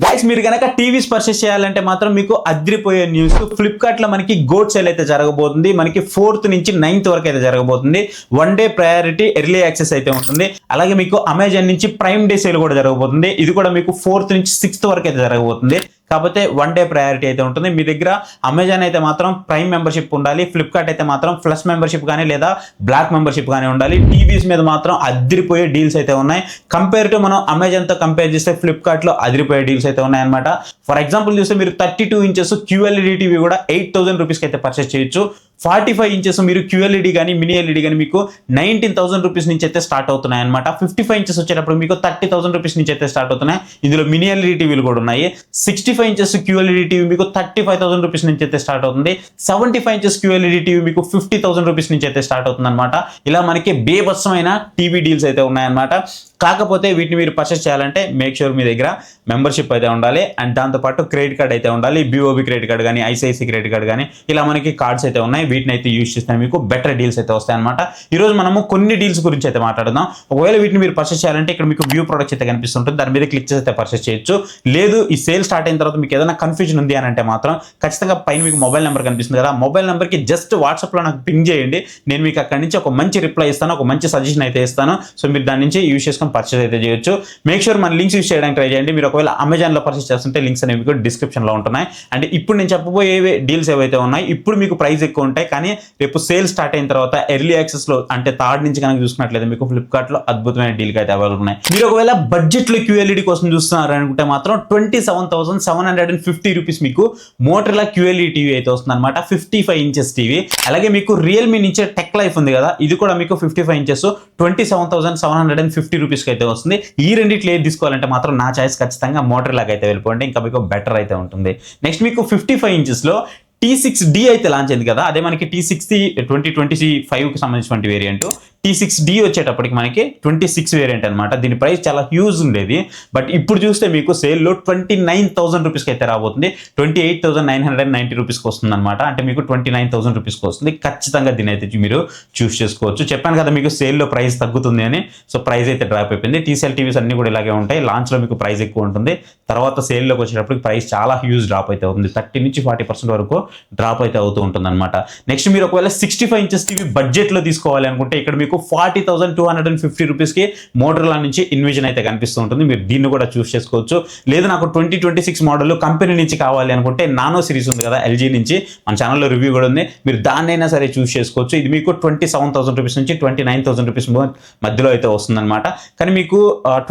Guys మీరు గనక TVs purchase చేయాలంటే మాత్రం మీకు అద్రిపోయే న్యూస్. ఫ్లిప్కార్ట్ లో మనకి గోడ్ సేల్ అయితే జరగబోతుంది. మనకి 4th నుంచి 9th వరకు అయితే జరగబోతుంది. 1 డే ప్రయారిటీ ఎర్లీ యాక్సెస్ అయితే ఉంటుంది. అలాగే మీకు అమెజాన్ నుంచి ప్రైమ్ డే సేల్ కూడా జరగబోతుంది. ఇది కూడా మీకు 4th నుంచి 6th వరకు అయితే జరగబోతుంది. కాకపోతే 1 డే ప్రయారిటీ అయితే ఉంటుంది. మీ దగ్గర అమెజాన్ అయితే మాత్రం ప్రైమ్ మెంబర్షిప్ ఉండాలి. ఫ్లిప్కార్ట్ అయితే మాత్రం ప్లస్ మెంబర్షిప్ కానీ లేదా బ్లాక్ మెంబర్షిప్ కానీ ఉండాలి. టీవీస్ మీద మాత్రం అదిరిపోయే డీల్స్ అయితే ఉన్నాయి. కంపేర్ టు మనం అమెజాన్తో కంపేర్ చేస్తే ఫ్లిప్కార్ట్లో అదిరిపోయే డీల్స్ అయితే ఉన్నాయన్నమాట. ఫర్ ఎగ్జాంపుల్ చూస్తే మీరు 32 ఇంచెస్ QLED టీవీ కూడా 8,000 రూపీస్కి అయితే పర్చేస్ చేయొచ్చు. 45 ఇంచెస్ మీరు QLED కానీ మినీ ఎల్ఈడి కానీ మీకు 19,000 రూపీస్ నుంచి అయితే స్టార్ట్ అవుతున్నాయి అనమాట. 55 ఇంచెస్ వచ్చేటప్పుడు మీకు 30,000 రూపీస్ నుంచి అయితే స్టార్ట్ అవుతున్నాయి. ఇందులో మినీ ఎల్ఈడి టీవీలు కూడా ఉన్నాయి. 65 ఇంచెస్ QLED టీవీ మీకు 35,000 రూపీస్ నుంచి అయితే స్టార్ట్ అవుతుంది. 75 ఇంచెస్ QLED టీవీ మీకు 50,000 రూపీస్ నుంచి అయితే స్టార్ట్ అవుతుంది అనమాట. ఇలా మనకి బేభత్సమైన టీవీ డీల్స్ అయితే ఉన్నాయన్నమాట. కాకపోతే వీటిని మీరు పర్చేస్ చేయాలంటే మేక్ షూర్ మీ దగ్గర మెంబర్షిప్ అయితే ఉండాలి. అండ్ దాంతోపాటు క్రెడిట్ కార్డ్ అయితే ఉండాలి. BOB క్రెడిట్ కార్డ్ కానీ ICICI క్రెడిట్ కార్డ్ కానీ ఇలా మనకి కార్డ్స్ అయితే ఉన్నాయి. వీటిని అయితే యూజ్ చేస్తే మీకు బెటర్ డీల్స్ అయితే వస్తాయన్నమాట. ఈరోజు మనము కొన్ని డీల్స్ గురించి అయితే మాట్లాడదాం. ఒకవేళ వీటిని మీరు పర్చేస్ చేయాలంటే ఇక్కడ మీకు వ్యూ ప్రొడక్ట్స్ అయితే కనిపిస్తుంటుంది. దాని మీద క్లిక్ చేసి అయితే పర్చేస్ చేయొచ్చు. లేదు ఈ సేల్ స్టార్ట్ అయిన తర్వాత మీకు ఏదైనా కన్ఫ్యూజన్ ఉంది అని అంటే మాత్రం ఖచ్చితంగా పైన మీకు మొబైల్ నెంబర్ కనిపిస్తుంది కదా, మొబైల్ నెంబర్కి జస్ట్ వాట్సాప్లో నాకు పింగ్ చేయండి. నేను మీకు అక్కడి నుంచి ఒక మంచి రిప్లై ఇస్తాను, ఒక మంచి సజెషన్ అయితే ఇస్తాను. సో మీరు దాని నుంచి యూజ్ చేసుకొని పర్చేస్ అయితే చేయొచ్చు. మేక్ షూర్ మన లింక్స్ యూజ్ చేయడానికి ట్రై చేయండి. మీరు ఒకవేళ అమెజాన్లో పర్చేస్ చేస్తుంటే లింక్స్ అనేవి మీకు డిస్క్రిప్షన్లో ఉంటున్నాయి. అండ్ ఇప్పుడు నేను చెప్పబోయే డీల్స్ ఏవైతే ఉన్నాయి ఇప్పుడు మీకు ప్రైస్ ఎక్కువ ఉంటాయి, కానీ రేపు సేల్ స్టార్ట్ అయిన తర్వాత ఎర్లీ యాక్సెస్లో అంటే 3rd నుంచి కనుక చూసుకున్నట్లయితే మీకు ఫ్లిప్కార్ట్లో అద్భుతమైన డీల్ అయితే అవైలబుల్ ఉన్నాయి. మీరు ఒకవేళ బడ్జెట్లో QLED కోసం చూస్తున్నారు అనుకుంటే మాత్రం 27,750 రూపీస్ మీకు మోటరోలా QLED టీవీ అయితే వస్తుంది అనమాట. 55 ఇంచెస్ టీవీ. అలాగే మీకు రియల్మీ నుంచి టెక్ లైఫ్ ఉంది కదా, ఇది కూడా మీకు 55 ఇంచెస్ 27,750 రూపీస్కి అయితే వస్తుంది. ఈ రెండిట్లో ఏది తీసుకోవాలంటే మాత్రం నా చాయిస్ ఖచ్చితంగా మోటరోలాకి అయితే వెళ్ళిపోండి, ఇంకా మీకు బెటర్ అయితే ఉంటుంది. నెక్స్ట్ మీకు 55 ఇంచెస్లో T6D అయితే లాంచ్ అయింది కదా, అదే మనకి T6 2025కి సంబంధించిన వేరియంట్. T6D వచ్చేటప్పటికి మనకి 26 వేరియంట్ అనమాట. దీని ప్రైస్ చాలా హ్యూజ్ ఉండేది, బట్ ఇప్పుడు చూస్తే మీకు సేల్లో 29,000 రూపీస్కి అయితే రాబోతుంది. 28,990 రూపీస్కి వస్తుంది అనమాట. అంటే మీకు 29,000 రూపీస్కి వస్తుంది. ఖచ్చితంగా దీని అయితే మీరు చూస్ చేసుకోవచ్చు. చెప్పాను కదా మీకు సేల్లో ప్రైస్ తగ్గుతుంది అని, సో ప్రైస్ అయితే డ్రాప్ అయిపోయింది. TCL టీవీస్ అన్ని కూడా ఇలాగే ఉంటాయి. లాంచ్లో మీకు ప్రైస్ ఎక్కువ ఉంటుంది, తర్వాత సేల్లోకి వచ్చేటప్పటికి ప్రైస్ చాలా హ్యూజ్ డ్రాప్ అయితే అవుతుంది. 30 నుంచి 40% వరకు డ్రాప్ అయితే అవుతూ ఉంటుంది అనమాట. నెక్స్ట్ మీరు ఒకవేళ 65 ఇంచెస్ టీవీ బడ్జెట్లో తీసుకోవాలి అనుకుంటే ఇక్కడ మీకు 40,250 రూపీస్కి మోటరోలా నుంచి ఇన్విజన్ అయితే కనిపిస్తూ ఉంటుంది. మీరు దీన్ని కూడా చూస్ చేసుకోవచ్చు. లేదు నాకు 2026 మోడల్ కంపెనీ నుంచి కావాలి అనుకుంటే నానో సిరీస్ ఉంది కదా LG నుంచి, మన ఛానల్లో రివ్యూ కూడా ఉంది, మీరు దాన్నైనా సరే చూస్ చేసుకోవచ్చు. ఇది మీకు 27,000 రూపీస్ నుంచి 29,000 రూపీస్ మధ్యలో అయితే వస్తుందన్నమాట. కానీ మీకు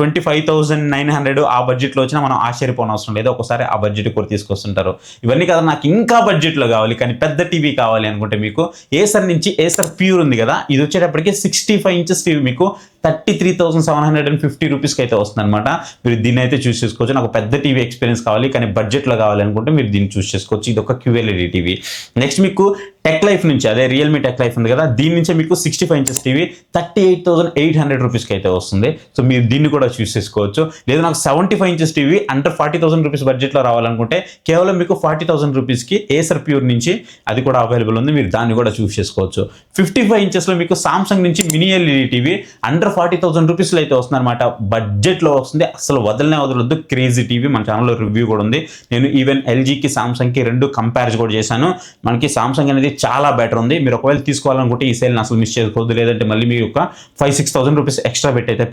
25,900 ఆ బడ్జెట్లో వచ్చినా మనం ఆశ్చర్యపోనవసరం లేదు. ఒకసారి ఆ బడ్జెట్ కూడా తీసుకొస్తుంటారు. ఇవన్నీ కదా నాకు ఇంకా బడ్జెట్లో కావాలి కానీ పెద్ద టీవీ కావాలి అనుకుంటే మీకు ఏసర్ నుంచి ఏసర్ ప్యూర్ ఉంది కదా, ఇది వచ్చేటప్పటికి 65 ఇంచెస్ టీవీ మీకు 33,750 రూపీస్కి అయితే వస్తుంది అనమాట. మీరు దీన్ని అయితే చూస్ చేసుకోవచ్చు. నాకు పెద్ద టీవీ ఎక్స్పీరియన్స్ కావాలి కానీ బడ్జెట్లో కావాలి అనుకుంటే మీరు దీన్ని చూస్ చేసుకోవచ్చు. ఇది ఒక QLED టీవీ. నెక్స్ట్ మీకు టెక్ లైఫ్ నుంచి, అదే రియల్మీ టెక్ లైఫ్ ఉంది కదా, దీని నుంచే మీకు 65 ఇంచెస్ టీవీ 38,800 రూపీస్కి అయితే వస్తుంది. సో మీరు దీన్ని కూడా చూస్ చేసుకోవచ్చు. లేదు నాకు 75 ఇంచెస్ టీవీ అండర్ 40,000 రూపీస్ బడ్జెట్లో రావాలనుకుంటే కేవలం మీకు 40,000 రూపీస్కి ఏసర్ ప్యూర్ నుంచి అది కూడా అవైలబుల్ ఉంది. మీరు దాన్ని కూడా చూస్ చేసుకోవచ్చు. 55 ఇంచెస్లో మీకు సామ్సంగ్ నుంచి మినీ ఎల్ఈడి టీవీ అండర్ 40,000 రూపీస్లో అయితే వస్తుంది అనమాట. బడ్జెట్లో వస్తుంది, అసలు వదలొద్దు. క్రేజీ టీవీ మన ఛానల్లో రివ్యూ కూడా ఉంది. నేను ఈవెన్ LGకి సామ్సంగ్కి రెండు కంపేర్ కూడా చేశాను. మనకి సామ్సంగ్ అనేది చాలా బెటర్ ఉంది. మీరు ఒకవేళ తీసుకోవాలనుకుంటే ఈ సేల్ని అసలు మిస్ చేసుకోవద్దు. లేదంటే మళ్ళీ మీరు ఒక 5,000-6,000 రూపీస్ ఎక్స్ట్రా పెట్టి అయితే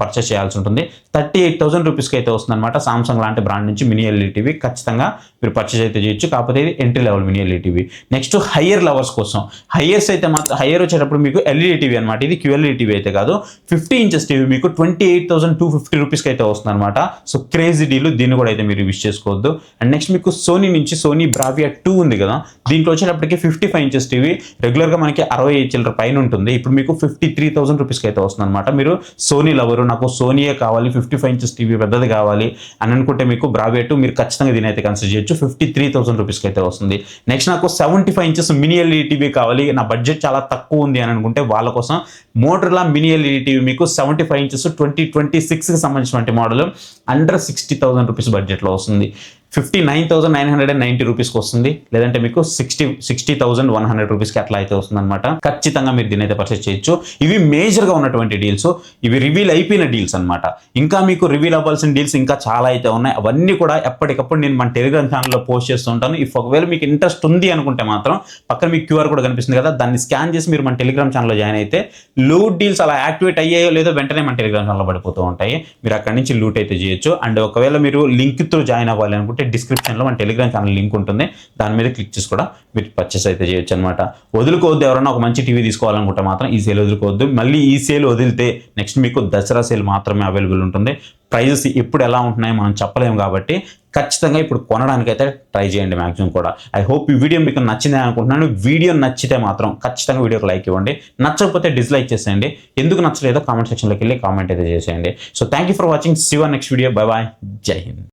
పర్చేస్ చేయాల్సి ఉంటుంది. 38,000 రూపీస్కి అయితే వస్తుంది అనమాట. సామ్సంగ్ లాంటి బ్రాండ్ నుంచి మినీ ఎల్ఈడి టీవీ ఖచ్చితంగా మీరు పర్చేస్ అయితే చేయొచ్చు. కాకపోతే ఇది entry level mini LED TV. Next higher lovers కోసం, హయ్యర్స్ అయితే మాత్రం హయ్యర్ వచ్చేటప్పుడు మీకు ఎల్ఈడి టీవీ అనమాట. ఇది QLED టీవీ అయితే కాదు. 50 ఇంచెస్ టీవీ మీకు 28,250 రూపీస్కి అయితే వస్తుంది అనమాట. సో క్రేజీ డీల్, దీన్ని కూడా అయితే మీరు విష్ చేసుకోవద్దు. అండ్ నెక్స్ట్ మీకు సోనీ నుంచి సోనీ బ్రావియా 2 ఉంది కదా, దీంట్లో వచ్చేటప్పటికి 55 ఇంచెస్ టీవీ రెగ్యులర్గా మనకి 65 చిల్లర పైన ఉంటుంది. ఇప్పుడు మీకు 53,000 రూపీస్కి అయితే వస్తుంది అనమాట. మీరు సోనీ లవరు, నాకు సోనీయే కావాలి, 55 ఇంచెస్ టీవీ పెద్దది కావాలి అని అనుకుంటే మీకు బ్రావియా 2 మీరు ఖచ్చితంగా దీని అయితే కన్సిడర్ చేయొచ్చు. 53,000 రూపీస్కి అయితే వస్తుంది. నెక్స్ట్ నాకు 75 ఇంచెస్ మినీ ఎల్ఈడి టీవీ కావాలి, నా బడ్జెట్ చాలా తక్కువ ఉంది అని అనుకుంటే వాళ్ళ కోసం మోటరోలా మినీ ఎల్ఈడి టీవీ మీకు 75 ఇంచెస్ 2026కి సంబంధించిన మోడల్ అండర్ 60,000 రూపీస్ బడ్జెట్లో వస్తుంది. 59,990 రూపీస్కి వస్తుంది, లేదంటే మీకు 60,100 రూపీస్కి అట్లా అయితే వస్తుంది అనమాట. ఖచ్చితంగా మీరు దీని అయితే పర్చేస్ చేయొచ్చు. ఇవి మేజర్గా ఉన్నటువంటి డీల్స్, ఇవి రివీల్ అయిపోయిన డీల్స్ అనమాట. ఇంకా మీకు రివీల్ అవ్వాల్సిన డీల్స్ ఇంకా చాలా అయితే ఉన్నాయి. అవన్నీ కూడా ఎప్పటికప్పుడు నేను మన టెలిగ్రామ్ ఛానల్లో పోస్ట్ చేస్తూ ఉంటాను. ఇఫ్ ఒకవేళ మీకు ఇంట్రెస్ట్ ఉంది అనుకుంటే మాత్రం పక్కన మీకు క్యూఆర్ కూడా కనిపిస్తుంది కదా, దాన్ని స్కాన్ చేసి మీరు మన టెలిగ్రామ్ ఛానల్లో జాయిన్ అయితే లూట్ డీల్స్ అలా యాక్టివేట్ అయ్యాయో లేదో వెంటనే మన టెలిగ్రామ్ ఛానల్లో పడిపోతూ ఉంటాయి. మీరు అక్కడి నుంచి లూట్ అయితే చేయొచ్చు. అండ్ ఒకవేళ మీరు లింక్ తో జాయిన్ అవ్వాలి అనుకుంటే డిస్క్రిప్షన్లో మన టెలిగ్రామ్ ఛానల్ లింక్ ఉంటుంది, దాని మీద క్లిక్ చేసి కూడా మీరు పర్చేస్ అయితే చేయొచ్చు అనమాట. వదులుకోవద్దు. ఎవరైనా ఒక మంచి టీవీ తీసుకోవాలనుకుంటే మాత్రం ఈ సేల్ వదులుకోవద్దు. మళ్ళీ ఈ సేల్ వదిలితే నెక్స్ట్ మీకు దసరా సేల్ మాత్రమే అవైలబుల్ ఉంటుంది. ప్రైజెస్ ఎప్పుడు ఎలా ఉంటున్నాయో మనం చెప్పలేము కాబట్టి ఖచ్చితంగా ఇప్పుడు కొనడానికైతే ట్రై చేయండి మ్యాక్సిమం కూడా. ఐ హోప్ ఈ వీడియో మీకు నచ్చింది అనుకుంటున్నాను. వీడియో నచ్చితే మాత్రం ఖచ్చితంగా వీడియోకి లైక్ ఇవ్వండి, నచ్చకపోతే డిస్లైక్ చేసేయండి. ఎందుకు నచ్చలేదో కామెంట్ సెక్షన్లోకి వెళ్ళి కామెంట్ అయితే చేసేయండి. So thank you for watching. See you next video. Bye bye. జై హింద్.